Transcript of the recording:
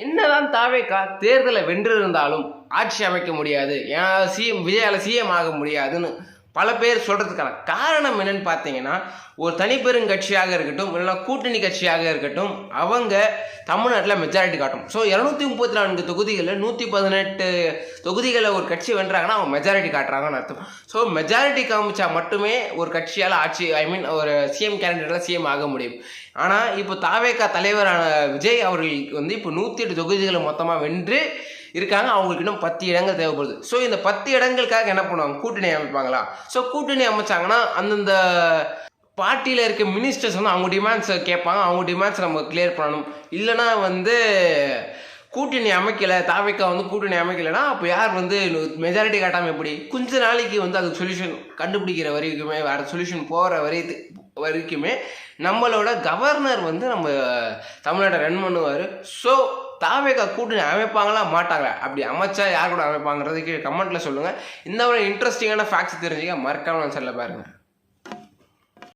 என்னதான் தாவேகா தேர்தலை வென்றிருந்தாலும் ஆட்சி அமைக்க முடியாது, ஏன்னா விஜயால சிஎம் ஆக முடியாதுன்னு பல பேர் சொல்றதுக்கான காரணம் என்னன்னு பார்த்தீங்கன்னா, ஒரு தனிப்பெரும் கட்சியாக இருக்கட்டும், இல்லைன்னா கூட்டணி கட்சியாக இருக்கட்டும், அவங்க தமிழ்நாட்டில் மெஜாரிட்டி காட்டும். ஸோ 234 தொகுதிகளில் 118 தொகுதிகளில் ஒரு கட்சி வென்றாங்கன்னா அவங்க மெஜாரிட்டி காட்டுறாங்கன்னு அர்த்தம். ஸோ மெஜாரிட்டி காமிச்சா மட்டுமே ஒரு கட்சியால் ஆட்சி ஒரு சிஎம் கேண்டிடேட்டால் சிஎம் ஆக முடியும். ஆனால் இப்போ தாவேகா தலைவரான விஜய் அவர்களுக்கு வந்து இப்போ 108 தொகுதிகளை மொத்தமாக வென்று இருக்காங்க. அவங்களுக்கு இன்னும் 10 இடங்கள் தேவைப்படுது. ஸோ இந்த 10 இடங்களுக்காக என்ன பண்ணுவாங்க, கூட்டணி அமைப்பாங்களா? ஸோ கூட்டணி அமைச்சாங்கன்னா அந்தந்த பார்ட்டியில் இருக்க மினிஸ்டர்ஸ் வந்து அவங்க டிமாண்ட்ஸை கேட்பாங்க. அவங்க டிமாண்ட்ஸை நம்ம கிளியர் பண்ணணும். இல்லைனா வந்து கூட்டணி அமைக்கலை, தாவேகா வந்து கூட்டணி அமைக்கலைன்னா அப்போ யார் வந்து மெஜாரிட்டி காட்டாமல் எப்படி? கொஞ்ச நாளைக்கு வந்து அதுக்கு சொல்யூஷன் கண்டுபிடிக்கிற வரைக்குமே, வேறு சொல்யூஷன் போகிற வரைக்குமே நம்மளோட கவர்னர் வந்து நம்ம தமிழ்நாட்டை ரன் பண்ணுவார். ஸோ தாவேகா கூட்டணி அமைப்பாங்களா மாட்டாங்களா? அப்படி அமைச்சா யார் கூட அமைப்பாங்கிறதுக்கு கமெண்ட்டில் சொல்லுங்கள். இந்த ஒரு இன்ட்ரெஸ்டிங்கான ஃபேக்ட்ஸ் தெரிஞ்சுக்க மறக்காமல் நான் சொல்ல பாருங்கள்.